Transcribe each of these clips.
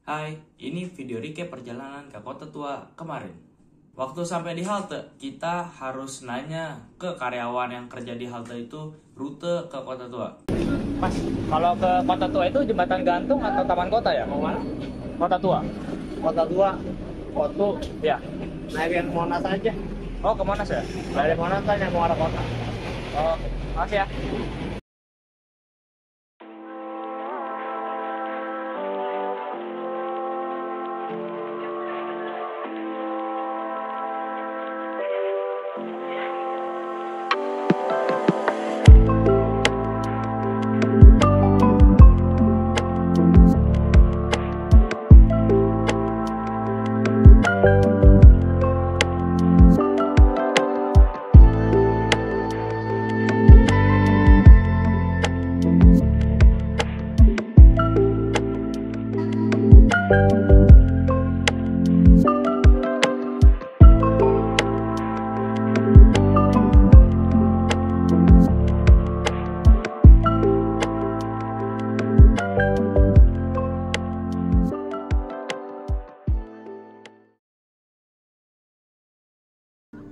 Hai, ini video recap perjalanan ke Kota Tua kemarin. Waktu sampai di halte, kita harus nanya ke karyawan yang kerja di halte itu rute ke Kota Tua. Mas, kalau ke Kota Tua itu Jembatan Gantung atau Taman Kota ya? Mau mana? Kota Tua. Kota Tua, Kotu, Ya. naik yang Monas aja. Oh, ke Monas ya? Dari Monas aja mau arah kota. Oh, makasih ya.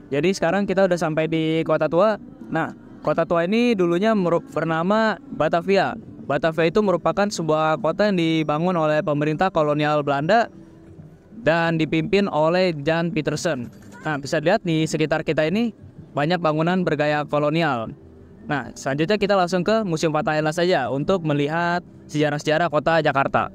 Jadi sekarang kita udah sampai di Kota Tua. Nah, Kota Tua ini dulunya bernama Batavia. Batavia itu merupakan sebuah kota yang dibangun oleh pemerintah kolonial Belanda dan dipimpin oleh Jan Pietersen. Nah, bisa dilihat di sekitar kita ini banyak bangunan bergaya kolonial. Nah, selanjutnya kita langsung ke Museum Fathahillah saja untuk melihat sejarah-sejarah kota Jakarta.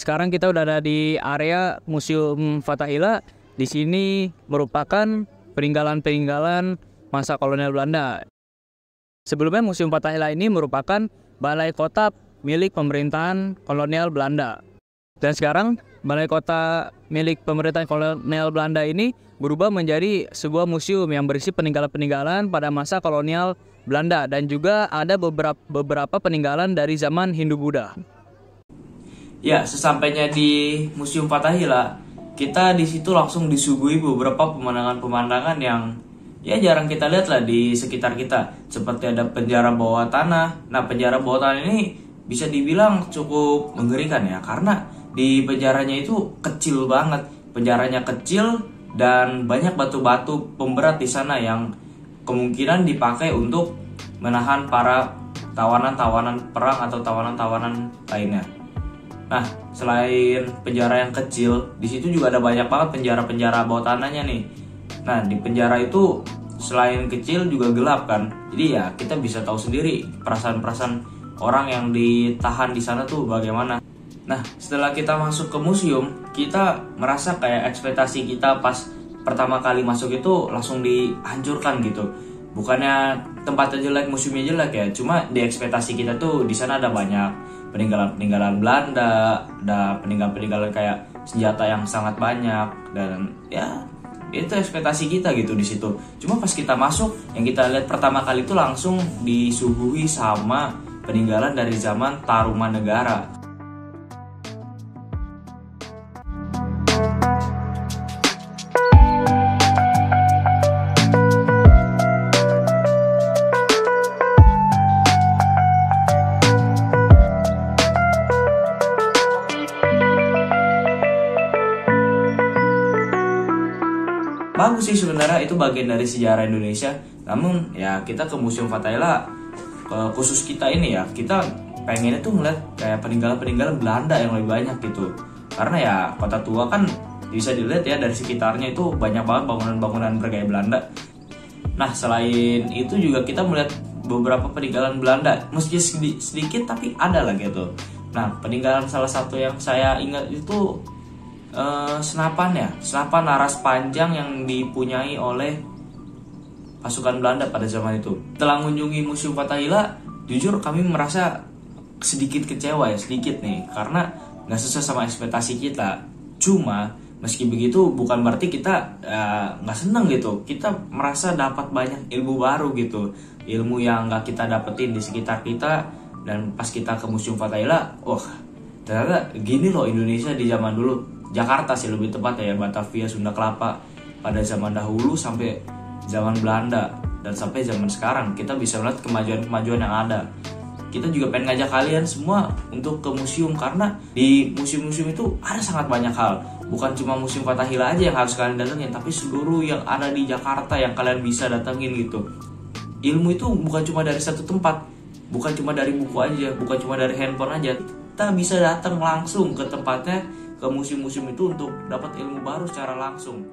Sekarang kita udah ada di area Museum Fathahillah. Di sini merupakan peninggalan-peninggalan masa kolonial Belanda. Sebelumnya Museum Fathahillah ini merupakan balai kota milik pemerintahan kolonial Belanda. Dan sekarang balai kota milik pemerintahan kolonial Belanda ini berubah menjadi sebuah museum yang berisi peninggalan-peninggalan pada masa kolonial Belanda dan juga ada beberapa peninggalan dari zaman Hindu-Buddha. Ya, sesampainya di Museum Fathahillah, kita di situ langsung disuguhi beberapa pemandangan-pemandangan yang ya jarang kita lihat lah di sekitar kita. Seperti ada penjara bawah tanah. Nah, penjara bawah tanah ini bisa dibilang cukup mengerikan ya, karena di penjaranya itu kecil banget. Penjaranya kecil dan banyak batu-batu pemberat di sana yang kemungkinan dipakai untuk menahan para tawanan-tawanan perang atau tawanan-tawanan lainnya. Nah, selain penjara yang kecil, di situ juga ada banyak banget penjara-penjara bawah tanahnya nih. Nah, di penjara itu selain kecil juga gelap kan. Jadi ya kita bisa tahu sendiri perasaan-perasaan orang yang ditahan di sana tuh bagaimana. Nah, setelah kita masuk ke museum, kita merasa kayak ekspektasi kita pas pertama kali masuk itu langsung dihancurkan gitu. Bukannya tempatnya jelek, museumnya jelek ya, cuma di ekspektasi kita tuh di sana ada banyak peninggalan-peninggalan Belanda, ada peninggalan-peninggalan kayak senjata yang sangat banyak dan ya itu ekspektasi kita gitu di situ. Cuma pas kita masuk, yang kita lihat pertama kali itu langsung disuguhi sama peninggalan dari zaman Tarumanegara. Bagus sih sebenarnya, itu bagian dari sejarah Indonesia. Namun ya kita ke Museum Fathahillah, khusus kita ini ya, kita pengennya tuh ngeliat kayak peninggalan-peninggalan Belanda yang lebih banyak gitu. Karena ya Kota Tua kan bisa dilihat ya dari sekitarnya itu banyak banget bangunan-bangunan bergaya Belanda. Nah, selain itu juga kita melihat beberapa peninggalan Belanda, meski sedikit tapi ada lah gitu. Nah, peninggalan salah satu yang saya ingat itu senapan laras panjang yang dipunyai oleh pasukan Belanda pada zaman itu. Setelah mengunjungi Museum Fathahillah, jujur kami merasa sedikit kecewa ya, sedikit nih, karena nggak sesuai sama ekspektasi kita. Cuma meski begitu bukan berarti kita nggak seneng gitu. Kita merasa dapat banyak ilmu baru gitu, ilmu yang nggak kita dapetin di sekitar kita. Dan pas kita ke Museum Fathahillah, wah ternyata gini loh Indonesia di zaman dulu. Jakarta sih lebih tepat ya, Batavia, Sunda Kelapa pada zaman dahulu sampai zaman Belanda dan sampai zaman sekarang kita bisa melihat kemajuan-kemajuan yang ada. Kita juga pengen ngajak kalian semua untuk ke museum, karena di museum-museum itu ada sangat banyak hal. Bukan cuma Museum Fathahillah aja yang harus kalian datengin, tapi seluruh yang ada di Jakarta yang kalian bisa datengin gitu. Ilmu itu bukan cuma dari satu tempat, bukan cuma dari buku aja, bukan cuma dari handphone aja. Kita bisa datang langsung ke tempatnya, ke museum-museum itu untuk dapat ilmu baru secara langsung.